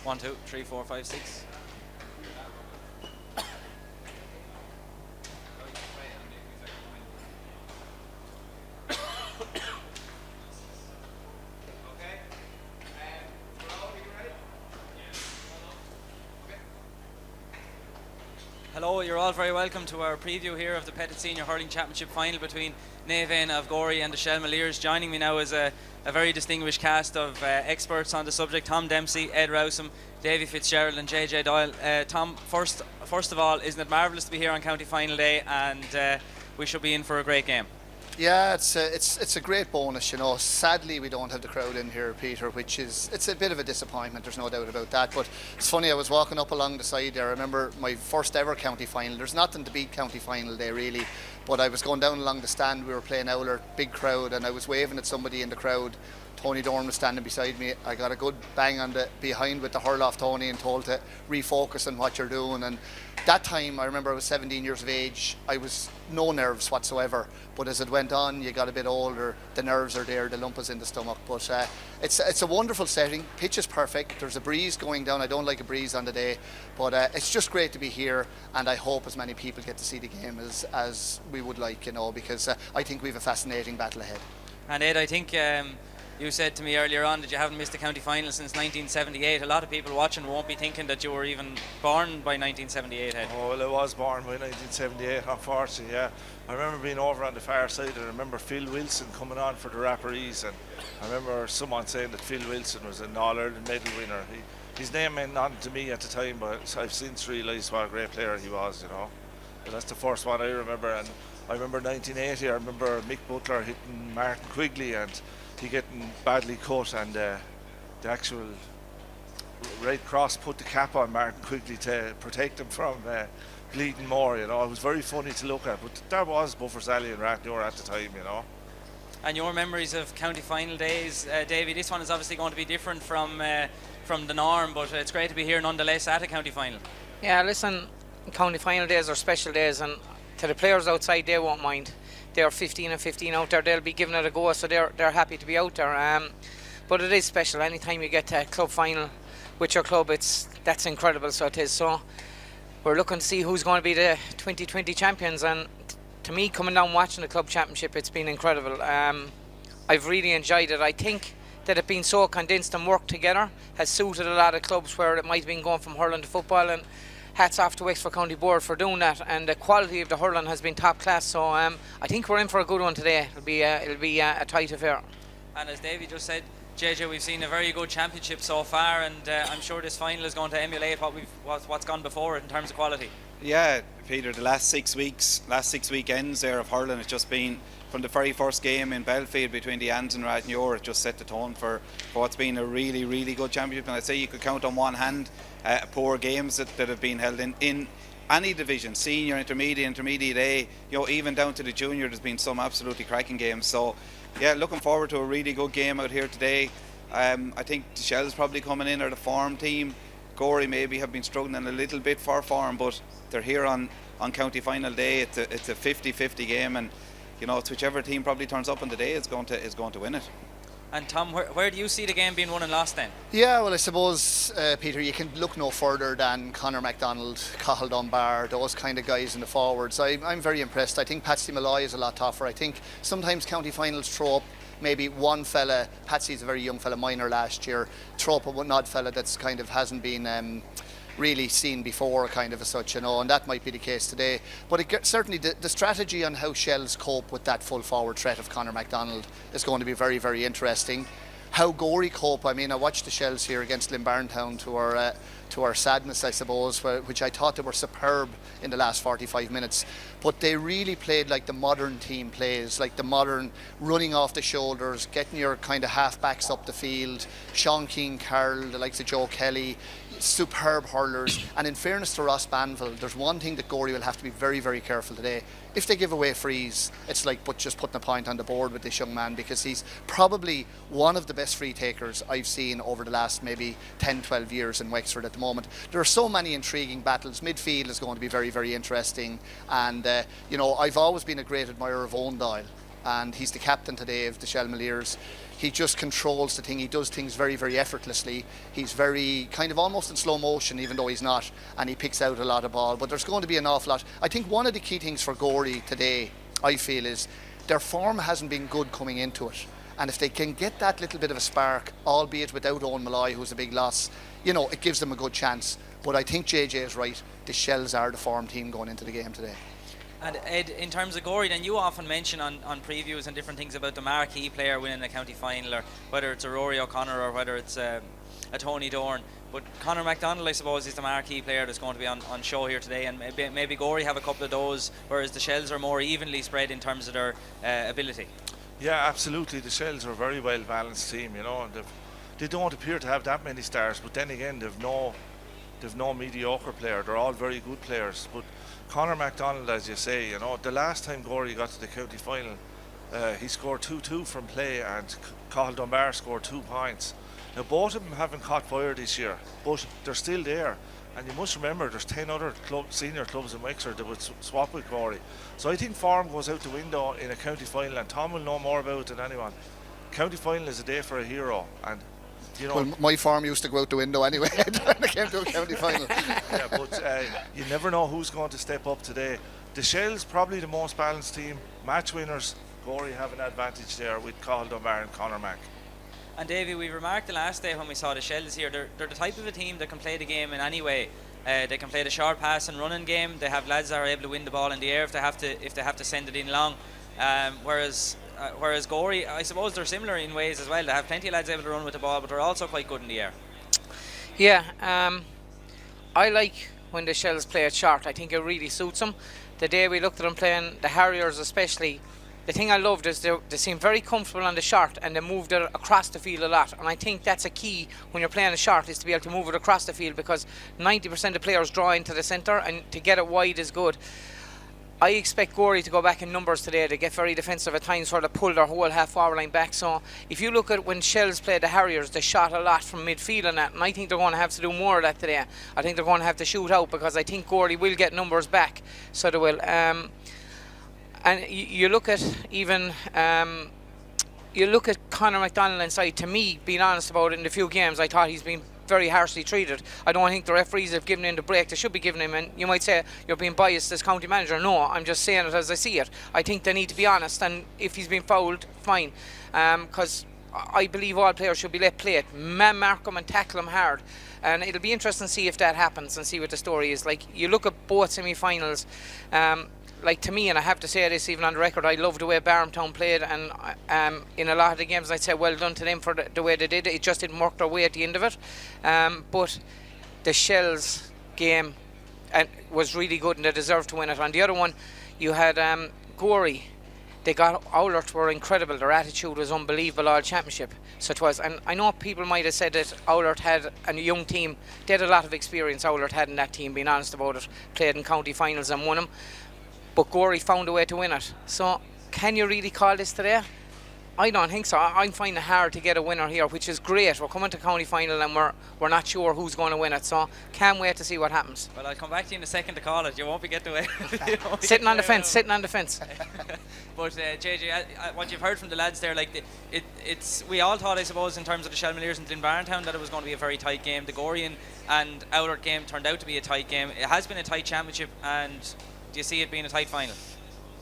1, 2, 3, 4, 5, 6. Hello, you're all very welcome to our preview here of the Pettit Senior Hurling Championship final between Navan of Gorey and the Shell Maliers. Joining me now is a very distinguished cast of experts on the subject: Tom Dempsey, Ed Rowsome, Davy Fitzgerald and JJ Doyle. Tom, first of all, isn't it marvellous to be here on County Final Day, and we should be in for a great game? Yeah, it's a great bonus, you know. Sadly, we don't have the crowd in here, Peter, it's a bit of a disappointment. There's no doubt about that. But it's funny, I was walking up along the side there. I remember my first ever county final. There's nothing to beat County Final Day, really. But I was going down along the stand. We were playing Owler, big crowd, and I was waving at somebody in the crowd. Tony Dorn was standing beside me. I got a good bang on the behind with the hurl off Tony and told to refocus on what you're doing. And that time, I remember I was 17 years of age. I was no nerves whatsoever. But as it went on, you got a bit older. The nerves are there. The lump is in the stomach. But it's a wonderful setting. Pitch is perfect. There's a breeze going down. I don't like a breeze on the day, but it's just great to be here. And I hope as many people get to see the game as we would like, you know, because I think we have a fascinating battle ahead. And Ed, I think you said to me earlier on that you haven't missed a county final since 1978. A lot of people watching won't be thinking that you were even born by 1978, Ed. Oh, well, I was born by 1978, unfortunately, yeah. I remember being over on the far side, and I remember Phil Wilson coming on for the Rapparees, and I remember someone saying that Phil Wilson was an All-Ireland medal winner. His name meant nothing to me at the time, but I've since realised what a great player he was, you know. But that's the first one I remember, and I remember 1980, I remember Mick Butler hitting Martin Quigley, and he getting badly cut, and the actual Red Cross put the cap on Martin Quigley to protect him from bleeding more, you know. It was very funny to look at, but that was Buffers Alley and Rathmore at the time, you know. And your memories of county final days, Davy, this one is obviously going to be different from the norm, but it's great to be here nonetheless at a county final. Yeah, listen, county final days are special days, and to the players outside, they won't mind. They're 15 and 15 out there, they'll be giving it a go, so they're happy to be out there. But it is special. Anytime you get to a club final with your club, that's incredible, so it is. So we're looking to see who's going to be the 2020 champions, and to me, coming down watching the club championship, it's been incredible. I've really enjoyed it. I think that it being so condensed and worked together has suited a lot of clubs where it might have been going from hurling to football, and hats off to Wexford County Board for doing that, and the quality of the hurling has been top class, so I think we're in for a good one today. It'll be a tight affair. And as Davey just said, JJ, we've seen a very good championship so far, and I'm sure this final is going to emulate what's gone before in terms of quality. Yeah, Peter, the last 6 weekends there of hurling, it's just been from the very first game in Belfield between the Ans and Rathmore, it just set the tone for what's been a really, really good championship. And I'd say you could count on one hand poor games that have been held in any division, senior, intermediate A, you know, even down to the junior. There's been some absolutely cracking games. So yeah, looking forward to a really good game out here today. I think the Shells probably coming in are the form team. Gorey maybe have been struggling a little bit for form, but they're here on county final day. It's a 50-50 game, and you know, it's whichever team probably turns up on the day is going to win it. And Tom, where do you see the game being won and lost then? Yeah, well, I suppose, Peter, you can look no further than Conor MacDonald, Cathal Dunbar, those kind of guys in the forwards. I'm very impressed. I think Patsy Malloy is a lot tougher. I think sometimes county finals throw up maybe one fella. Patsy's a very young fella, minor last year. Throw up an odd fella that's kind of hasn't been really seen before, kind of as such, you know, and that might be the case today. But certainly the strategy on how Shells cope with that full forward threat of Conor MacDonald is going to be very, very interesting. How Gorey cope, I mean, I watched the Shells here against Limbarntown to our sadness, I suppose, which I thought they were superb in the last 45 minutes. But they really played like the modern team plays, like the modern running off the shoulders, getting your kind of half-backs up the field. Sean Keane, Carroll, the likes of Joe Kelly, superb hurlers. And in fairness to Ross Banville, there's one thing that Gorey will have to be very, very careful today. If they give away frees, it's like just putting a point on the board with this young man, because he's probably one of the best free takers I've seen over the last maybe 10-12 years in Wexford at the moment. There are so many intriguing battles. Midfield is going to be very, very interesting, and you know, I've always been a great admirer of Owen Doyle, and he's the captain today of the Shelmaliers. He just controls the thing. He does things very, very effortlessly. He's very kind of almost in slow motion, even though he's not, and he picks out a lot of ball. But there's going to be an awful lot. I think one of the key things for Gorey today, I feel, is their form hasn't been good coming into it. And if they can get that little bit of a spark, albeit without Owen Malloy, who's a big loss, you know, it gives them a good chance. But I think JJ is right. The Shells are the form team going into the game today. And Ed, in terms of Gorey, then you often mention on previews and different things about the marquee player winning a county final, or whether it's a Rory O'Connor or whether it's a Tony Dorn. But Conor MacDonald, I suppose, is the marquee player that's going to be on show here today, and maybe Gorey have a couple of those, whereas the Shells are more evenly spread in terms of their ability. Yeah, absolutely. The Shells are a very well balanced team, you know, and they don't appear to have that many stars, but then again they've no mediocre player. They're all very good players. But Conor MacDonald, as you say, you know, the last time Gorey got to the county final, he scored 2-2 from play, and Cathal Dunbar scored 2 points. Now both of them haven't caught fire this year, but they're still there. And you must remember there's 10 other senior clubs in Wexford that would swap with Gorey. So I think form goes out the window in a county final, and Tom will know more about it than anyone. County final is a day for a hero, and you know, well, my form used to go out the window anyway when it came to a county final. Yeah, but you never know who's going to step up today. The Shells probably the most balanced team, match winners. Gorey have an advantage there with Cathal Dunbar and Conor Mac. And Davey, we remarked the last day when we saw the Shells here, they're the type of a team that can play the game in any way. They can play the short pass and running game. They have lads that are able to win the ball in the air if they have to send it in long. Whereas Gorey, I suppose they're similar in ways as well. They have plenty of lads able to run with the ball, but they're also quite good in the air. Yeah, I like when the Shells play it short. I think it really suits them. The day we looked at them playing the Harriers especially, the thing I loved is they seemed very comfortable on the short, and they moved it across the field a lot. And I think that's a key when you're playing a short, is to be able to move it across the field, because 90% of players draw into the centre, and to get it wide is good. I expect Gorey to go back in numbers today. They get very defensive at times where they pull their whole half forward line back. So if you look at when Shells played the Harriers, they shot a lot from midfield and that, and I think they're going to have to do more of that today. I think they're going to have to shoot out, because I think Gorey will get numbers back. So they will. And you look at even you look at Conor MacDonald inside. To me, being honest about it, in the few games I thought he's been very harshly treated. I don't think the referees have given him the break they should be giving him, and you might say you're being biased as county manager. No, I'm just saying it as I see it. I think they need to be honest, and if he's been fouled, fine, because I believe all players should be let play it, mark them and tackle them hard, and it'll be interesting to see if that happens and see what the story is. Like, you look at both semi-finals, like, to me, and I have to say this even on the record, I love the way Barhamtown played, and in a lot of the games I'd say well done to them for the way they did it. It just didn't work their way at the end of it, but the Shells game was really good, and they deserved to win it. On the other one, you had Gorey. They got Owlert were incredible. Their attitude was unbelievable all championship. So it was, and I know people might have said that Owlert had a young team. They had a lot of experience. Owlert had in that team, being honest about it. Played in county finals and won them. But Gorey found a way to win it. So can you really call this today? I don't think so. I'm finding it hard to get a winner here, which is great. We're coming to county final and we're not sure who's going to win it. So can't wait to see what happens. Well, I'll come back to you in a second to call it. You won't be getting away. Sitting on the fence. But JJ, what you've heard from the lads there, like it's we all thought, I suppose, in terms of the Shelmaliers and Glenbarntown, that it was going to be a very tight game. The Gorey and Owlert game turned out to be a tight game. It has been a tight championship, and do you see it being a tight final?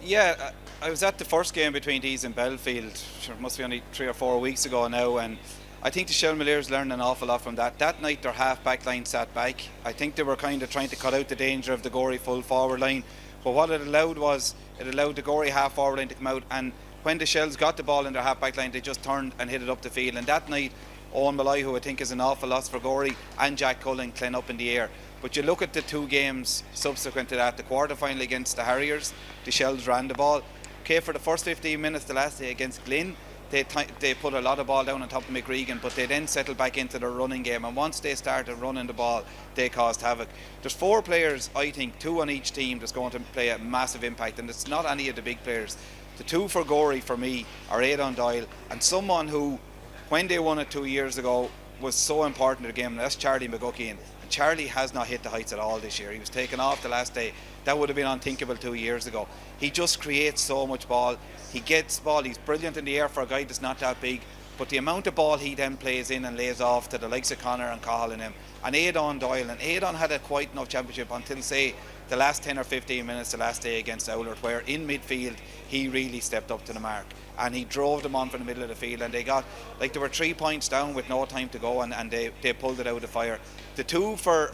Yeah, I was at the first game between these and Belfield. Sure, it must be only 3 or 4 weeks ago now, and I think the Shelmaliers learned an awful lot from that. That night their half-back line sat back. I think they were kind of trying to cut out the danger of the Gorey full forward line, but what it allowed was, it allowed the Gorey half forward line to come out, and when the Shells got the ball in their half-back line, they just turned and hit it up the field. And that night, Owen Malloy, who I think is an awful loss for Gorey, and Jack Cullen clean up in the air. But you look at the 2 games subsequent to that, the quarter-final against the Harriers, the Shells ran the ball. Okay, for the first 15 minutes the last day against Glynn, they put a lot of ball down on top of McRegan, but they then settled back into their running game, and once they started running the ball, they caused havoc. There's 4 players, I think, 2 on each team, that's going to play a massive impact, and it's not any of the big players. The 2 for Gorey, for me, are Aidan Doyle, and someone who, when they won it 2 years ago, was so important to the game, and that's Charlie McGuckian. Charlie has not hit the heights at all this year. He was taken off the last day. That would have been unthinkable 2 years ago. He just creates so much ball. He gets ball. He's brilliant in the air for a guy that's not that big. But the amount of ball he then plays in and lays off to the likes of Connor and Cahill and him, and Aidan Doyle, and Aidan had a quite enough championship until, say, the last 10 or 15 minutes the last day against Owlert, where in midfield he really stepped up to the mark and he drove them on from the middle of the field, and they got, like, they were 3 points down with no time to go, and they pulled it out of the fire. The two for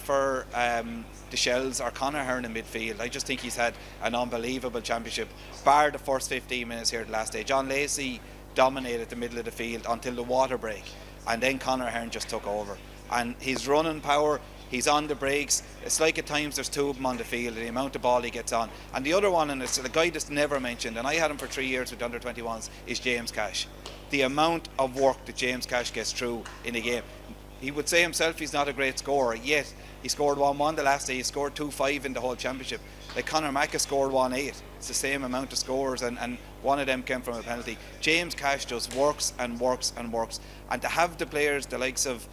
the Shells are Conor Hearn in midfield. I just think he's had an unbelievable championship, bar the first 15 minutes here the last day. John Lacey dominated the middle of the field until the water break, and then Conor Hearn just took over, and his running power, he's on the breaks. It's like at times there's two of them on the field, the amount of ball he gets on. And the other one, and it's the guy that's never mentioned, and I had him for 3 years with the under-21s, is James Cash. The amount of work that James Cash gets through in a game. He would say himself he's not a great scorer, yet he scored 1-1 the last day. He scored 2-5 in the whole championship. Like Conor Mack scored 1-8. It's the same amount of scores, and one of them came from a penalty. James Cash just works and works and works. And to have the players, the likes of,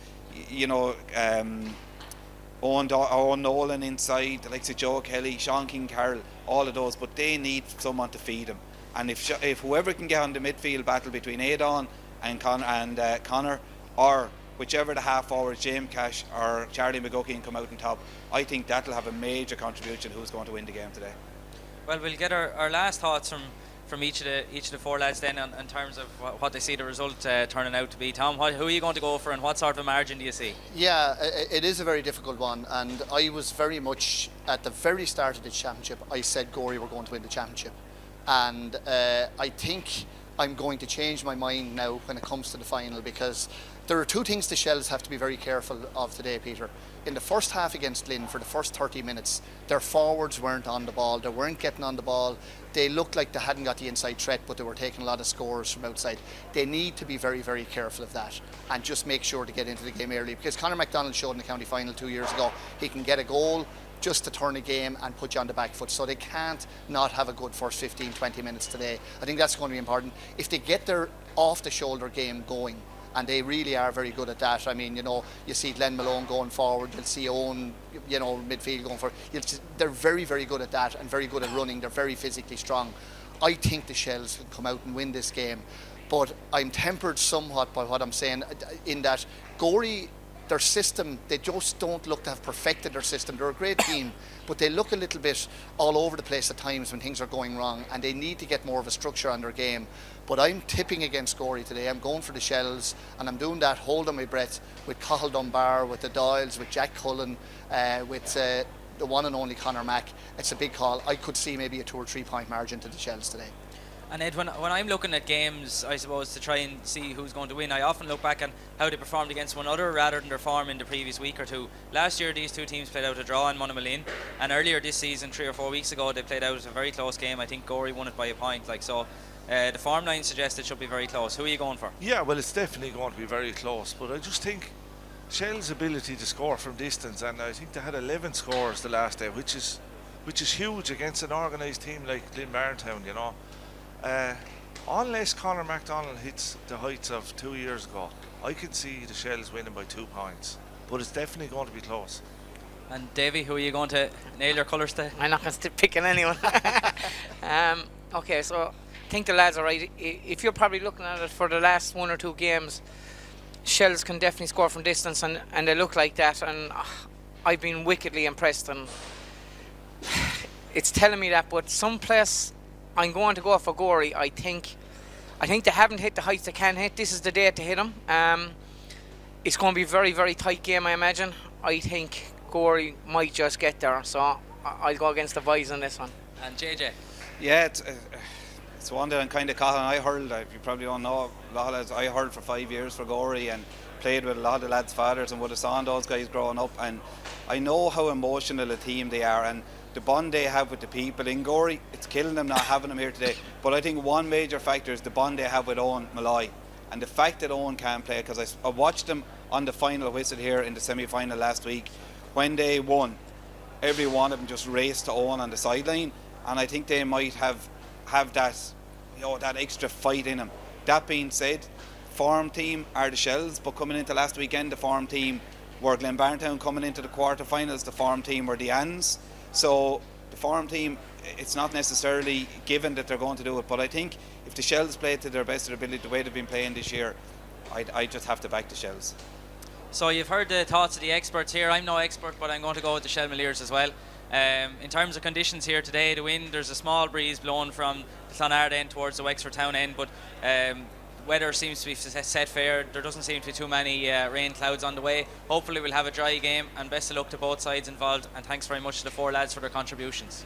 Owen Nolan inside, the likes of Joe Kelly, Sean King Carroll, all of those, but they need someone to feed them. And if whoever can get on the midfield battle between Aidan and Conor, or whichever the half forwards, James Cash or Charlie McGuckie, can come out on top, I think that'll have a major contribution who's going to win the game today. Well, we'll get our last thoughts from each of the four lads then in terms of what they see the result turning out to be. Tom, who are you going to go for, and what sort of a margin do you see? Yeah, it is a very difficult one, and I was very much at the very start of the championship, I said Gorey were going to win the championship, and I think I'm going to change my mind now when it comes to the final, because there are two things the Shells have to be very careful of today, Peter. In the first half against Lynn, for the first 30 minutes, their forwards weren't on the ball. They weren't getting on the ball. They looked like they hadn't got the inside threat, but they were taking a lot of scores from outside. They need to be very, very careful of that and just make sure to get into the game early, because Conor MacDonald showed in the county final 2 years ago he can get a goal just to turn a game and put you on the back foot. So they can't not have a good first 15-20 minutes today. I think that's going to be important. If they get their off-the-shoulder game going, and they really are very good at that. I mean, you see Glenn Malone going forward, you'll see Owen, midfield going forward. They're very, very good at that and very good at running. They're very physically strong. I think the Shells can come out and win this game, but I'm tempered somewhat by what I'm saying, in that Gorey, their system, they just don't look to have perfected their system. They're a great team, but they look a little bit all over the place at times when things are going wrong, and they need to get more of a structure on their game. But I'm tipping against Gorey today. I'm going for the Shells, and I'm doing that holding my breath with Cahill Dunbar, with the Doyles, with Jack Cullen, with the one and only Conor Mack. It's a big call. I could see maybe a 2 or 3 point margin to the Shells today. And Ed, when I'm looking at games, I suppose, to try and see who's going to win, I often look back on how they performed against one another rather than their form in the previous week or two. Last year, these two teams played out a draw in Monaghan, and earlier this season, 3 or 4 weeks ago, they played out a very close game. I think Gorey won it by a point. The form line suggests it should be very close. Who are you going for? Yeah, well, it's definitely going to be very close, but I just think Shell's ability to score from distance, and I think they had 11 scores the last day, which is huge against an organised team like Glenbarntown, unless Conor MacDonald hits the heights of 2 years ago, I can see the Shells winning by 2 points, but it's definitely going to be close. And Davy, who are you going to nail your colours to? I'm not going to pick anyone. Okay, so I think the lads are right. If you're probably looking at it for the last 1 or 2 games, Shells can definitely score from distance, and they look like that, and I've been wickedly impressed, and it's telling me that. But someplace I'm going to go for Gorey. I think they haven't hit the heights they can hit. This is the day to hit them. It's going to be a very, very tight game, I imagine. I think Gorey might just get there, so I'll go against the Boys on this one. And JJ? Yeah, it's one that I'm kind of caught on. I hurled, you probably don't know, a lot of lads, I hurled for 5 years for Gorey and played with a lot of lads' fathers and would have seen those guys growing up, and I know how emotional a team they are, and the bond they have with the people in Gorey, it's killing them not having them here today. But I think one major factor is the bond they have with Owen Malloy, and the fact that Owen can't play, because I watched them on the final whistle here in the semi-final last week. When they won, every one of them just raced to Owen on the sideline, and I think they might have that, that extra fight in them. That being said, form team are the Shells, but coming into last weekend, the form team were Glenbarntown coming into the quarter-finals. The form team were the Ans. So the form team, it's not necessarily given that they're going to do it, but I think if the Shells play to their best of their ability, the way they've been playing this year, I just have to back the Shells. So you've heard the thoughts of the experts here. I'm no expert, but I'm going to go with the Shelmaliers as well. In terms of conditions here today, the wind, there's a small breeze blowing from the Clonard end towards the Wexford Town end, but weather seems to be set fair. There doesn't seem to be too many rain clouds on the way. Hopefully we'll have a dry game, and best of luck to both sides involved, and thanks very much to the four lads for their contributions.